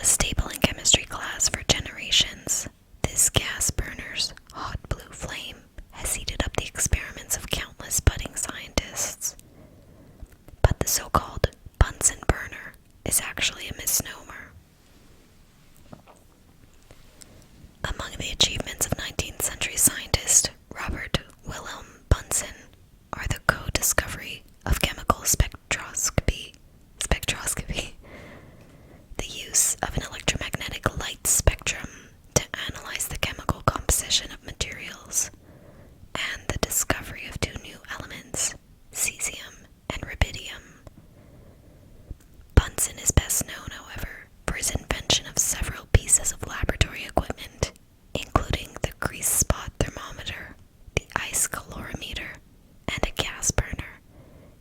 A staple in chemistry class for generations, this gas burner's hot blue flame has heated up the experiments of countless budding scientists. But the so-called Bunsen burner is actually a misnomer. Among the achievements of 19th century scientist Robert Wilhelm Bunsen are the co-discovery of chemical spectroscopy, the use of an electromagnetic light spectrum to analyze the chemical composition of materials, and the discovery of two new elements, cesium and rubidium. Bunsen is best known, however, for his invention of several pieces of laboratory equipment, including the grease spot thermometer, the ice calorimeter, and a gas burner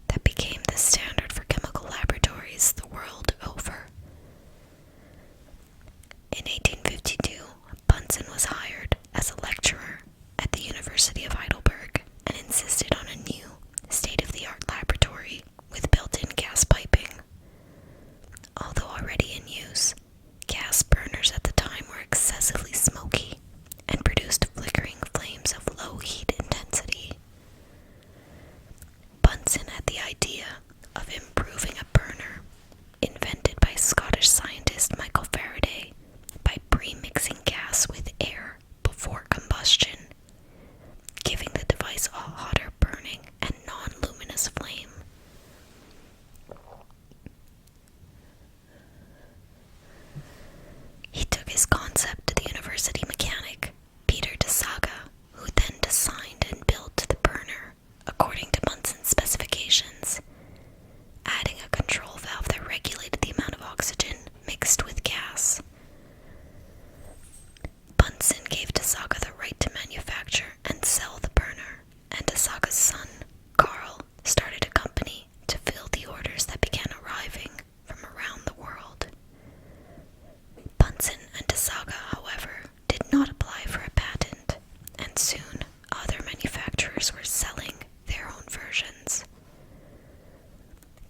that became the standard for chemical laboratories the world over. In 1852, Bunsen was hired as a lecturer at the University of Heidelberg and insisted on a new, state-of-the-art laboratory with built-in gas piping. Although already in use, gas burners at the time were excessively smoky and produced flickering flames of low heat intensity. Bunsen had the idea of improving a burner, invented by Scottish scientist Michael Faraday, by pre-mixing gas with air before combustion, giving the device a hotter burning and non-luminous flame. He took his concept to the university mechanic, Peter de Saga, who then designed and built the burner according to Bunsen's specifications, adding a control valve that regulated the amount of oxygen mixed with gas. Bunsen gave de Saga the right to manufacture and sell the burner, and de Saga's son, Carl, started a company to fill the orders that began arriving from around the world. Bunsen and de Saga, however, did not apply for a patent, and soon other manufacturers were selling their own versions.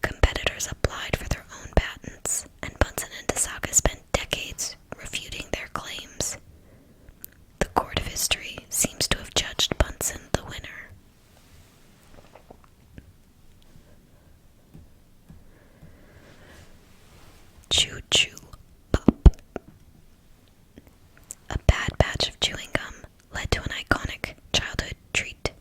Competitors applied for their own patents, and Bunsen and de Saga spent decades refuting their claims. The court of history seems to have judged Bunsen the winner. Choo choo pop. A bad batch of chewing gum led to an iconic childhood treat.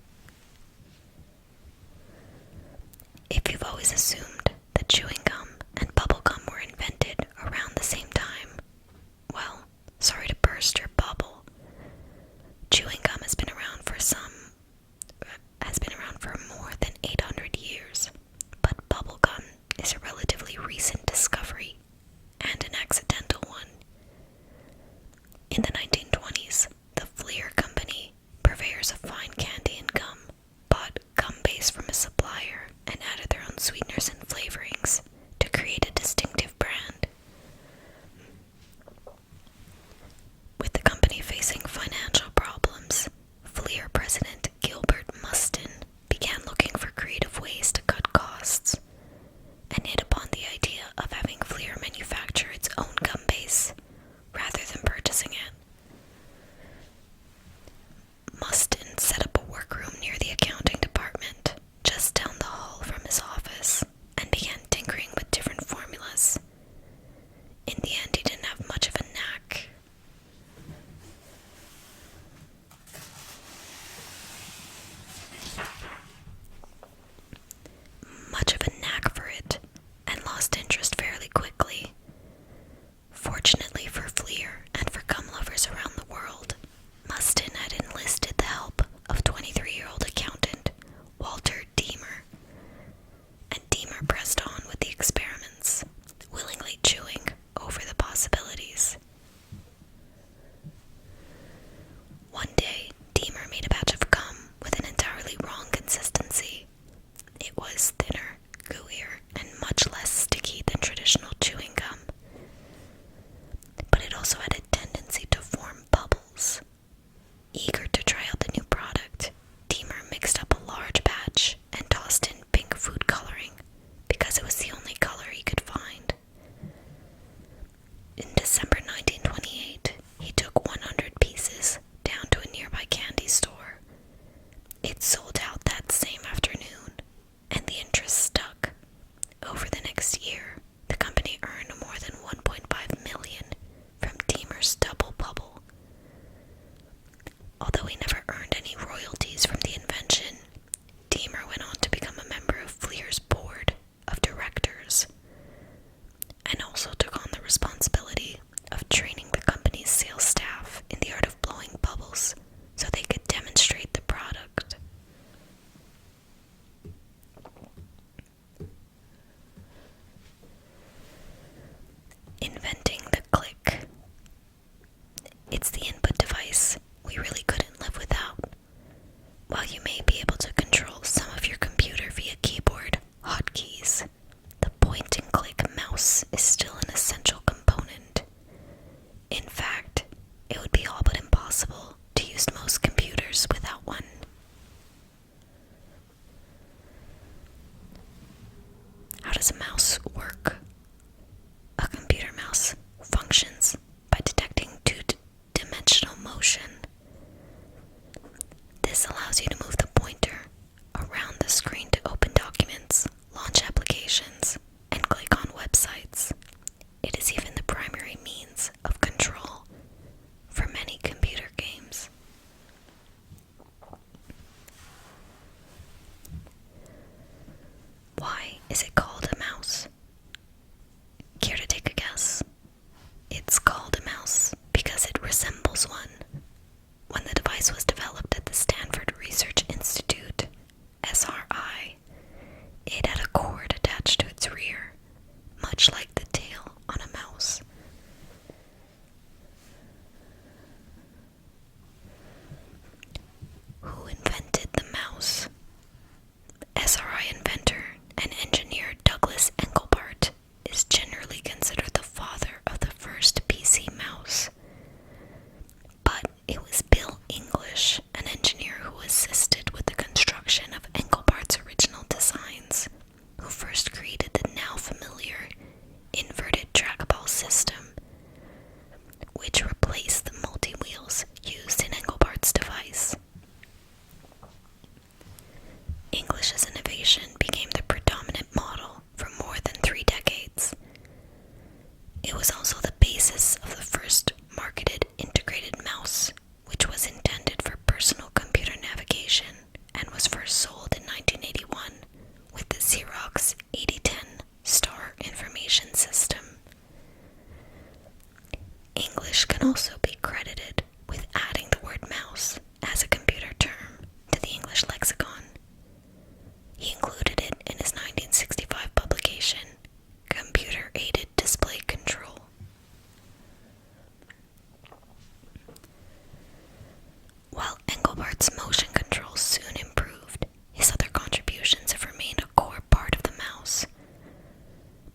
If you've always assumed that chewing gum and bubblegum were invented around the same time, well, sorry to burst your bubble. Chewing gum has been around for more than 800 years, but bubblegum is a relatively recent discovery, and an accidental one. In the 1920s, the Fleer Company, purveyors of fine candy and gum, bought gum base from a supplier and added their own sweeteners and flavorings to create a distinctive brand. With the company facing financial problems, Fleer president Gilbert Mustin began looking for creative ways to cut costs, and hit upon the idea of having Fleer manufacture its own gum base rather than purchasing it. Mustin set up a workroom near the accounting department, just down the hall from his office, and began tinkering with different formulas. In the end, he didn't have much of a knack. For it, and lost interest fairly quickly. Fortunately for Fleer and for gum lovers around the world, Mustin had enlisted the help of 23-year-old accountant Walter Deemer, and Deemer pressed on with the experiments, willingly chewing over the possibilities. One day, Deemer made a batch of gum with an entirely wrong consistency. It was thinner, gooier, and much less sticky than traditional chewing gum. But it also had a tendency to form bubbles. Eager to try out the new product, Deemer mixed up a large batch and tossed in pink food coloring because it was the only color he could find. In December It's the input device we really couldn't live without. While you may be able to control some of your computer via keyboard hotkeys, the point-and-click mouse is still an essential component. In fact, it would be all but impossible to use most computers without one. How does a mouse work? A computer mouse functions by detecting two-dimensional motion. This allows you to move the pointer around the screen to open documents, launch applications, and click on websites. It is even the primary means of control for many computer games. Why is it called a mouse? Care to take a guess? It's called a mouse because it resembles one. When the device was developed at the Stanford Research Institute, SRI, it had a cord attached to its rear, much like the tail on a mouse. Who invented the mouse? SRI inventor and engineer Douglas Engelbart is generally considered the father of the first PC mouse. But it was Bill English, an engineer who assisted with the construction of Engelbart's original designs, who first created the now familiar inverted trackball system, which replaced the multi-wheels used in Engelbart's device. English's innovation became the predominant model for more than 3 decades. It was also the basis of the first marketed integrated mouse, which was intended for personal computer navigation and was first sold in 1981 with the Xerox 8010 Star Information System. English can also be credited with adding the word mouse as a computer term to the English lexicon. He included it in his 1965 publication, Computer-Aided Display Control. While Engelbart's motion control soon improved, his other contributions have remained a core part of the mouse.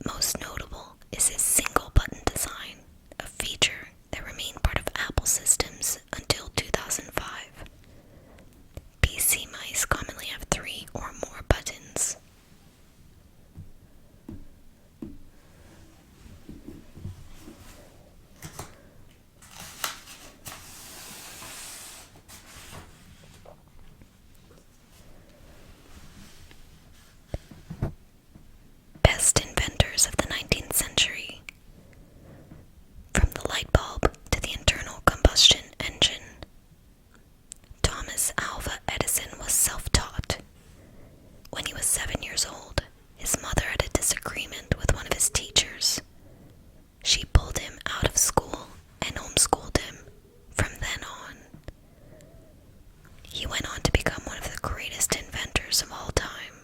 Most notable is his single-button design, a feature that remained part of Apple systems until 2005. PC mice commonly have 3 or more buttons. Best inventors of the 19th century. From the light bulb to the internal combustion engine, Thomas Alva Edison was self-taught. When he was 7 years old, his mother had a disagreement with one of his teachers. She pulled him out of school and homeschooled him from then on. He went on to become one of the greatest inventors of all time.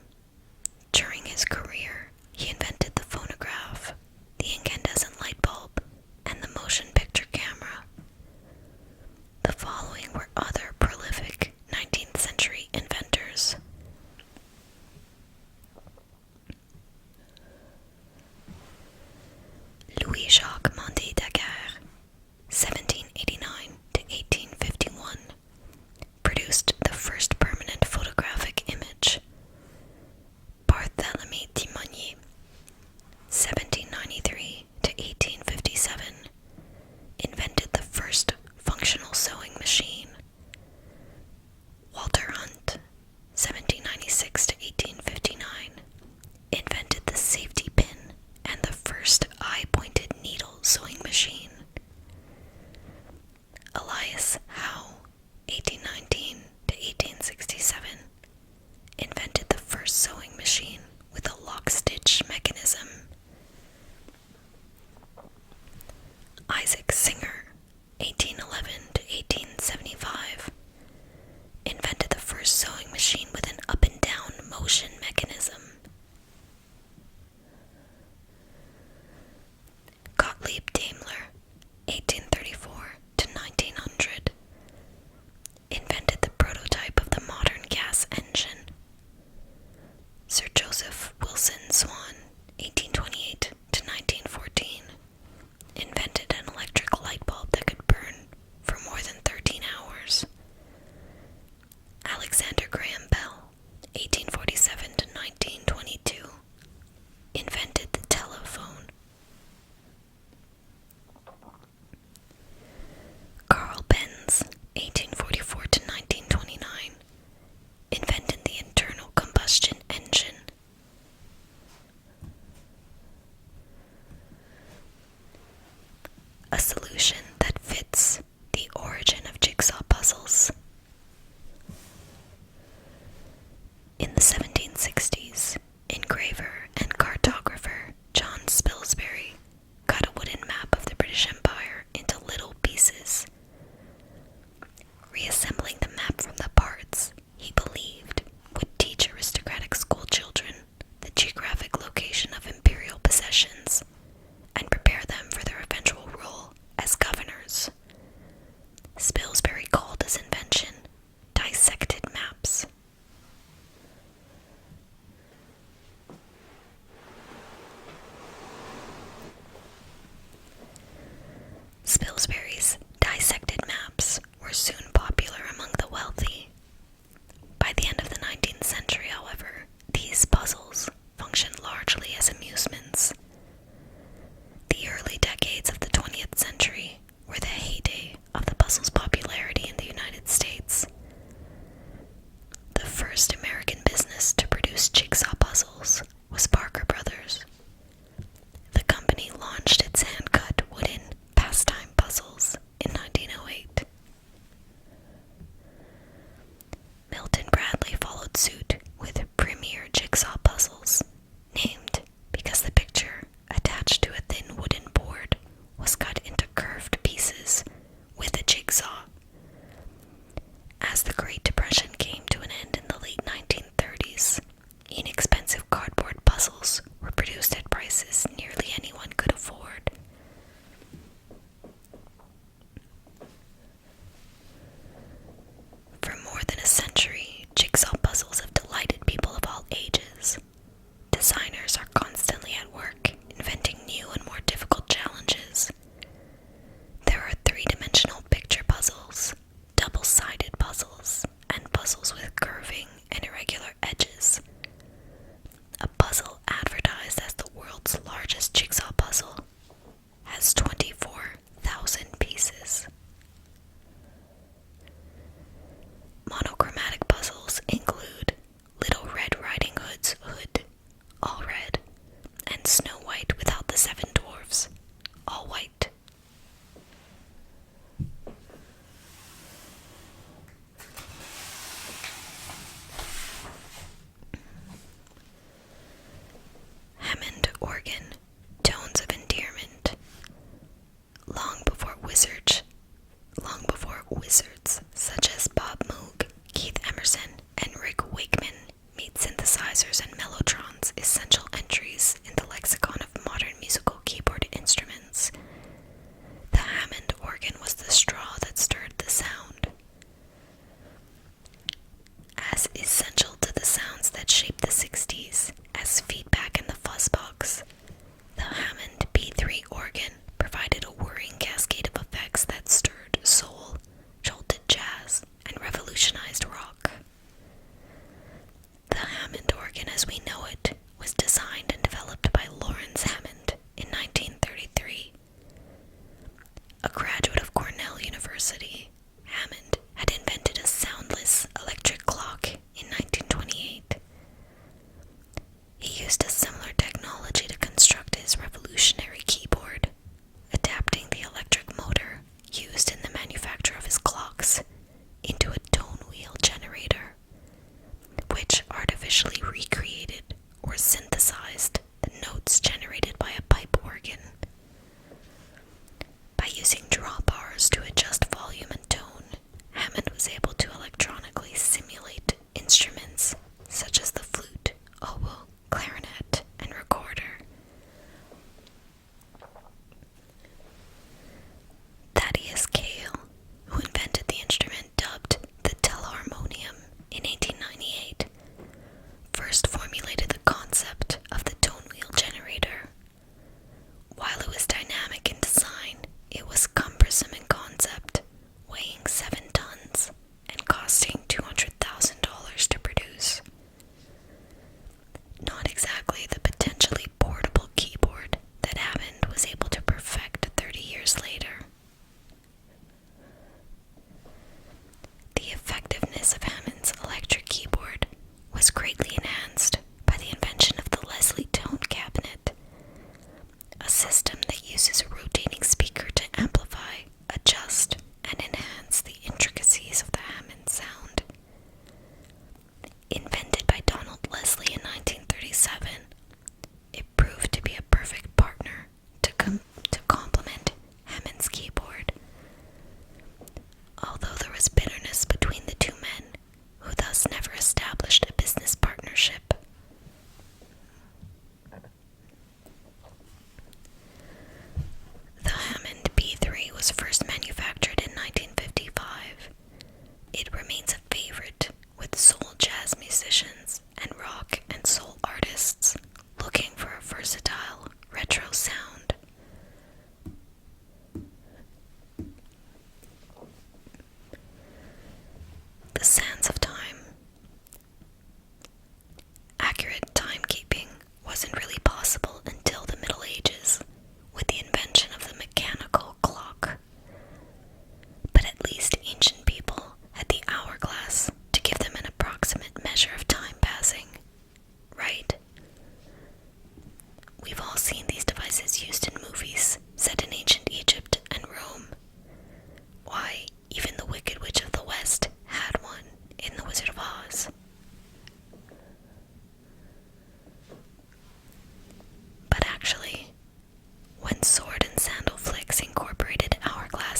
During his career, he invented the phonograph, the incandescent light bulb, and the motion picture camera. The following were other prolific 19th century inventors. Louis-Jacques Mondet-Daguerre, 1789 to 1851, produced the first permanent photographic image. Barthélemy de Monnier, 1793 to 1857, invented the first functional sewing machine. Walter Hunt, 1796 to 1859, invented the safety pin and the first eye-pointed needle sewing machine. Elias Howe, 1819 to 1867, invented the first sewing machine with a lock-stitch mechanism. Isaac Singer, 1811 to 1875, invented the first sewing machine with an up and down motion mechanism. Gottlieb Daimler, 1834 to 19 a solution that fits the origin of jigsaw puzzles. In the 1760s, engraver and cartographer John Spilsbury cut a wooden map of the British Empire into little pieces. Reassembling the map from the parts he believed would teach aristocratic school children the geographic location of imperial possessions and prepare them for their eventual role as governors.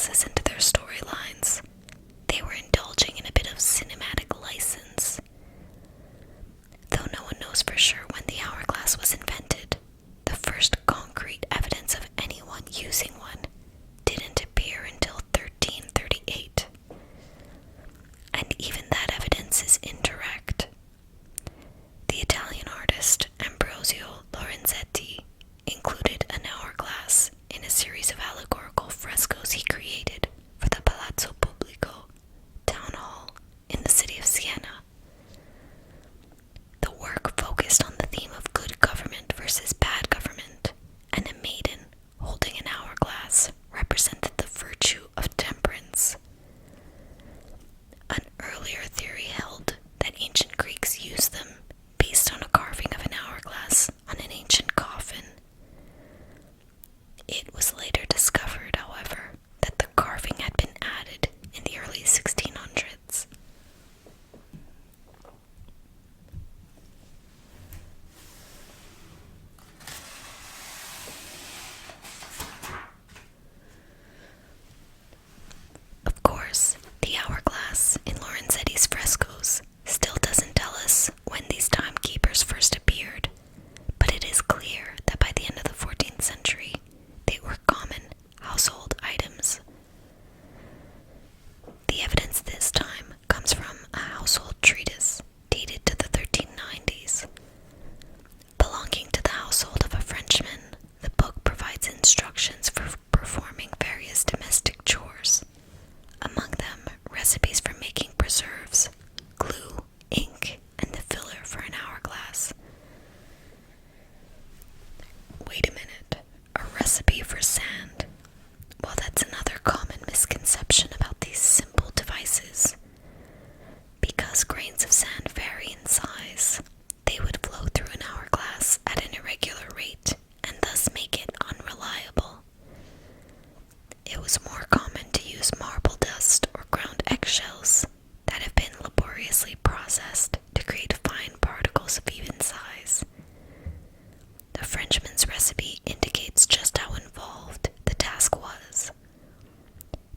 hourglasses into their storylines. They were indulging in a bit of cinematic license. Though no one knows for sure when the hourglass was invented, the first concrete evidence of anyone using one didn't appear until 1338. And even that evidence is indirect. The Italian artist Ambrosio Lorenzetti included an hourglass in a series of allegorical frescoes he created for the Palazzo Pubblico town hall in the city of Siena. The work focused on the theme of good government versus bad government, and a maiden holding an hourglass represented the virtue of temperance. An earlier theory held that ancient Greeks used them based on a carving of an hourglass on an ancient coffin. It was later discovered, however, that the carving had been added in the early 1600s. Of course, the hourglass in Lorenzetti's frescoes still doesn't tell us when these timekeepers first appeared, but it is clear that by the end of the 14th century, they were common household items. The evidence this time comes from a household treatise dated to the 1390s. Belonging to the household of a Frenchman, the book provides instructions for performing various domestic chores. Among them, recipes for making preserves, glue, ink, and the filler for an hourglass. Wait a minute, a recipe for sand? Well, that's another common misconception about these simple devices. Because grains of sand vary in size, they would flow through an hourglass at an irregular rate and thus make it unreliable. It was more common to use marble dust or ground eggshells that have been laboriously processed to create fine particles of even size. The Frenchman's recipe indicates just how involved the task was.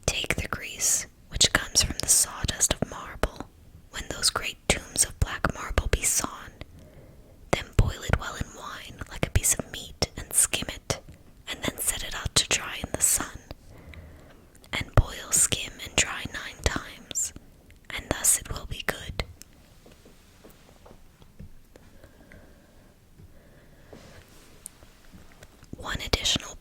Take the grease, which comes from the sawdust of marble, when those great tombs of black marble be sawn, then boil it well in wine like a piece of meat and skim it, and then set it out to dry in the sun. And boil, skim, and dry 9 times, and thus it will be good. One additional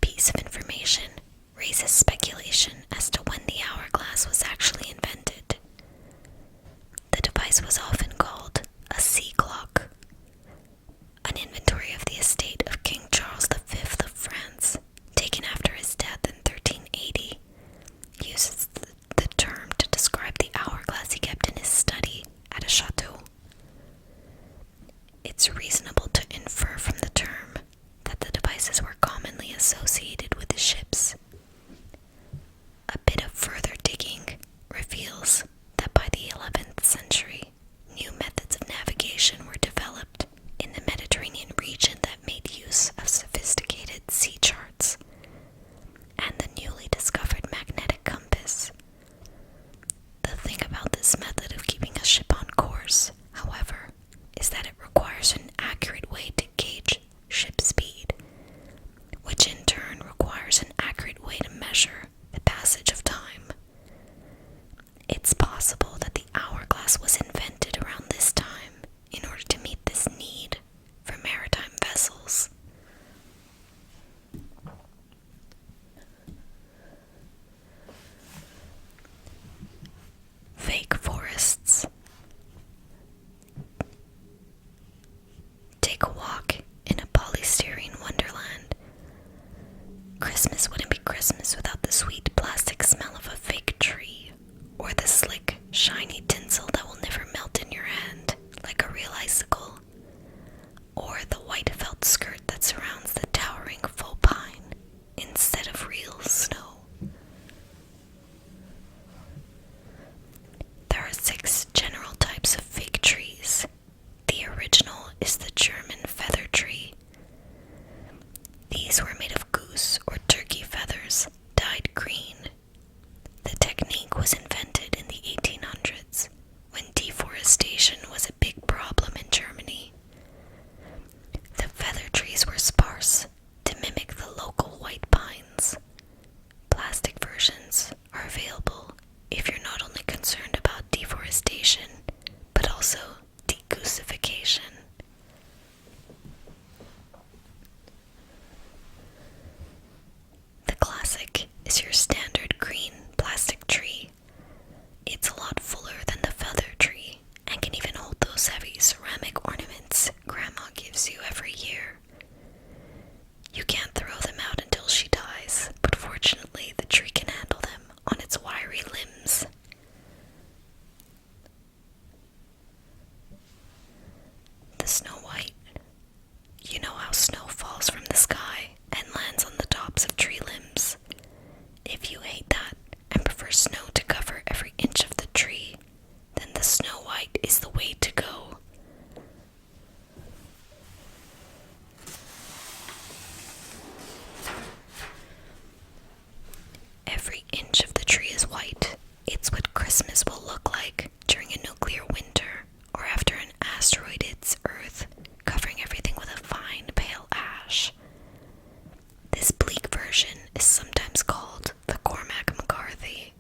Every inch of the tree is white. It's what Christmas will look like during a nuclear winter or after an asteroid hits Earth, covering everything with a fine pale ash. This bleak version is sometimes called the Cormac McCarthy.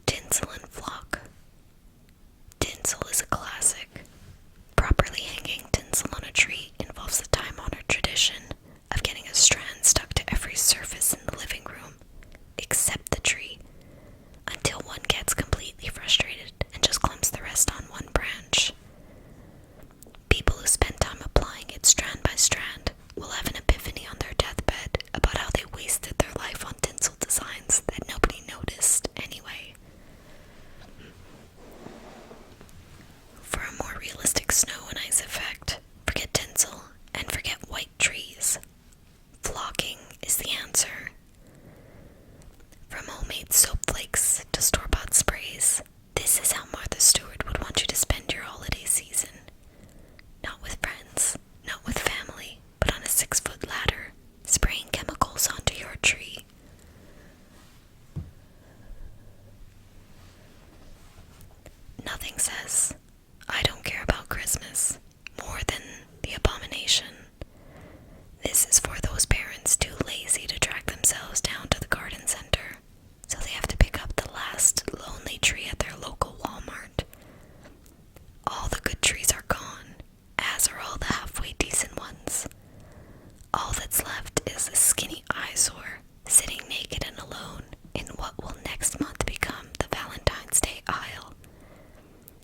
Tinsel and flock. Tinsel is a classic. Properly hanging tinsel on a tree involves the time-honored tradition of getting a strand stuck to every surface in the living room, except the tree, until one gets completely frustrated and just clumps the rest on one branch. People who spend time applying it strand by strand will have an epiphany on their deathbed about how they wasted their life on tinsel designs that nobody noticed anyway. For a more realistic snow and ice effect, forget tinsel and forget white trees. Flocking is the answer. From homemade soap flakes to store-bought sprays, this is how Martha Stewart would want you to spend your holiday season. Not with friends, not with family, but on a 6-foot ladder, spraying chemicals onto your tree. Nothing says, "I don't care about Christmas," more than the abomination. This is for those parents too lazy to track themselves down to the garden center, so they have to pick up the last lonely tree at their local Walmart. All the good trees are gone, as are all the halfway decent ones. All that's left is a skinny eyesore, sitting naked and alone in what will next month become the Valentine's Day aisle.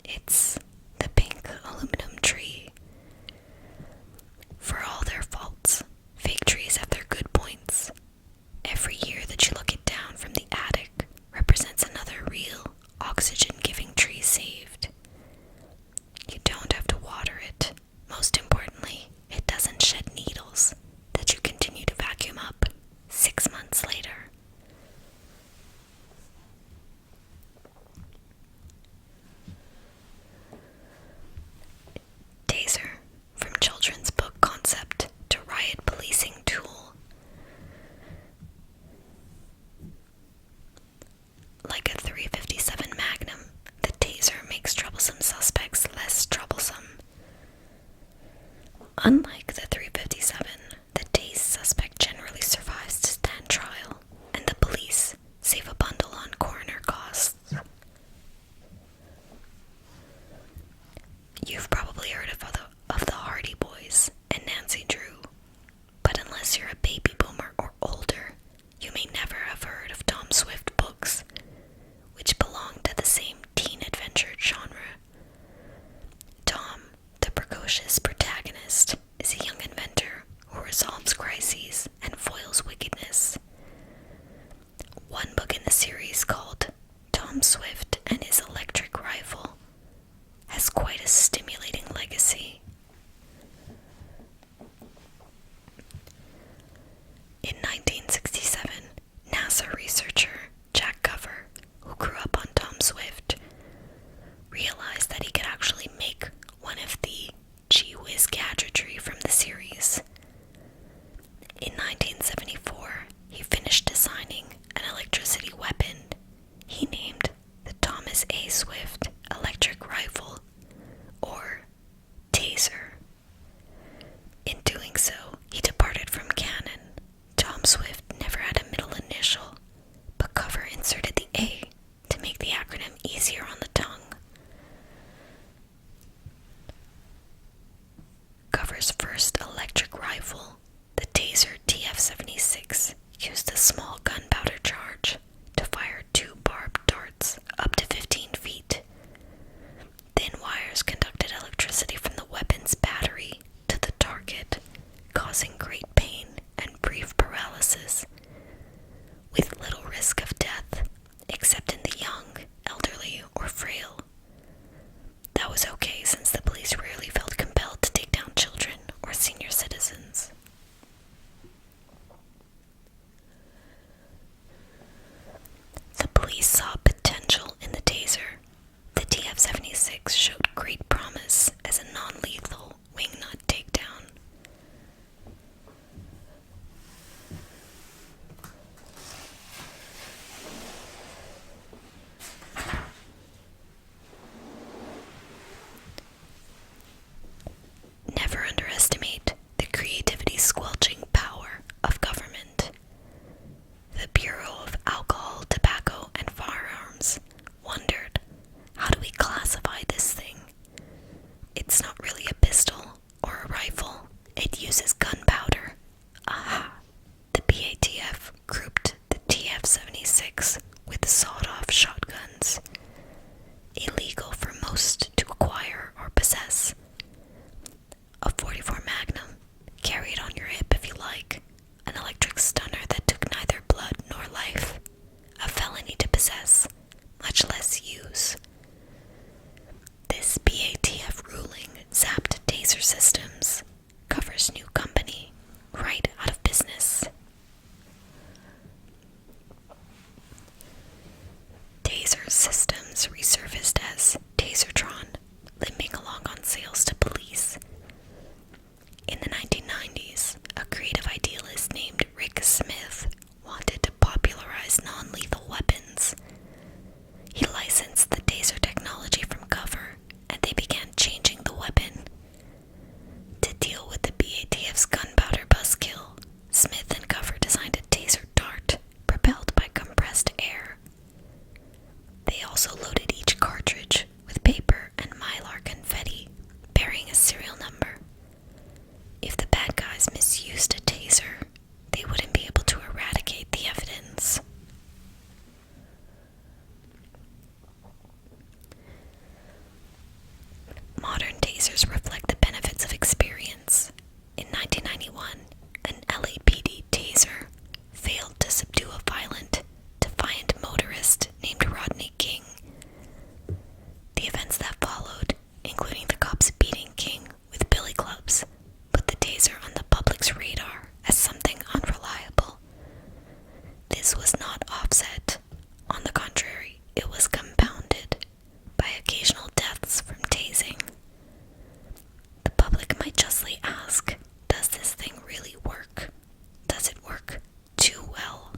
It's the pink aluminum tree. For all their faults, fake trees have their good points. Every year that you look it down from the attic represents another real, oxygen-giving tree saved. You don't have to water it. Most importantly, it doesn't shed needles that you continue to vacuum up 6 months later. Taser, from children's book concept to riot policing tool. Like a .357 Magnum, the Taser makes troublesome suspects less troublesome. Unlike the .357, the tased suspect generally survives to stand trial, and the police save a bundle on coroner costs. You've probably heard of the Hardy Boys and Nancy Drew, but unless you're a baby boomer or older, you may never have heard of Tom Swift books, which belong to the same teen adventure genre. Tom, the precocious protagonist, is a young inventor who resolves crises and foils wickedness. One book in the series, called Tom Swift and His Electric Rifle, has quite a stimulating legacy. In 1967, NASA researcher Jack Cover, who grew up on Tom Swift, realized that he could actually make one of the gee-whiz gadgetry from the series. In 1974, he finished designing an electricity weapon he named the offset. On the contrary, it was compounded by occasional deaths from tasing. The public might justly ask, does this thing really work? Does it work too well?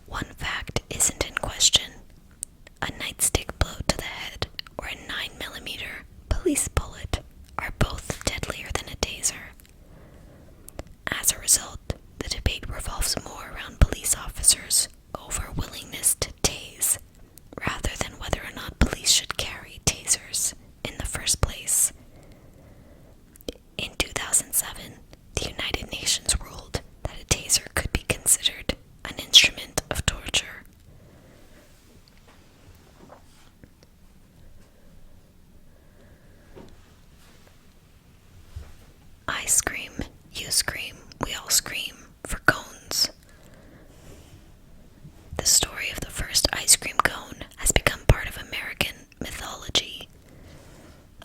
One fact isn't in question. A nightstick blow to the head or a 9mm police bullet are both deadlier than a taser. As a result, the debate revolves more around police officers' over willingness to tase rather than whether or not police should carry tasers in the first place. In 2007, the United Nations ruled that a taser could be considered an instrument of torture. I scream, you scream, we all scream for cones. The story of the first ice cream cone has become part of American mythology.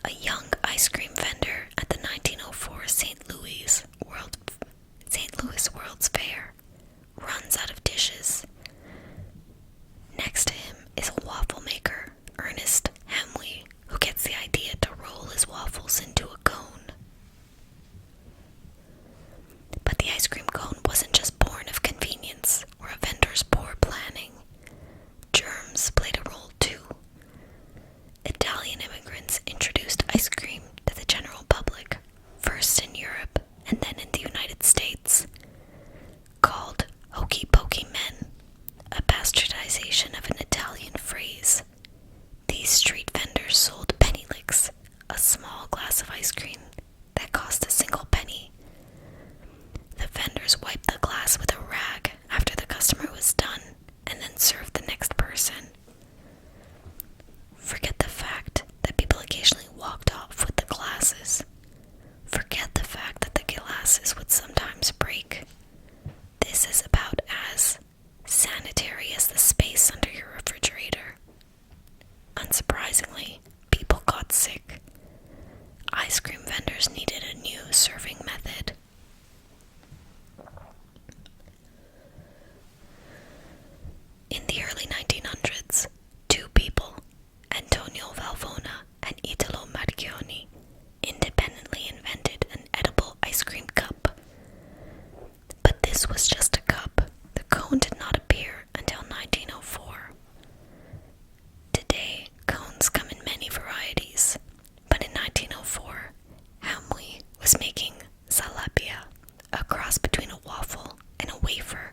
A young ice cream vendor at the 1904 St. Louis World's Fair runs out of dishes. Next to him is a waffle maker, Ernest Hamley, who gets the idea to roll his waffles into a cone. But the ice cream cone wasn't just born of convenience or a vendor's poor planning. Germs played a role too. Italian immigrants introduced ice cream to the general public, first in Europe and then in the United States. Called hokey pokey men, a bastardization of an Italian phrase. These street vendors sold penny licks, a small glass of ice cream that cost a single penny. The vendors wiped the glass with a rag after the customer was done and then served the next person. Forget the fact that people occasionally walked off with the glasses. Forget the fact that the glasses would sometimes break. This is about as sanitary as the space under your refrigerator. Unsurprisingly, people got sick. Ice cream vendors needed a new serving method. In the early 1900s, two people, Antonio Valvona and Italo Marchioni, independently invented an edible ice cream cup. But this was just a cup. The cone did not appear until 1904. Today, cones come in many varieties, but in 1904, Hamley was making salapia, a cross between a waffle and a wafer,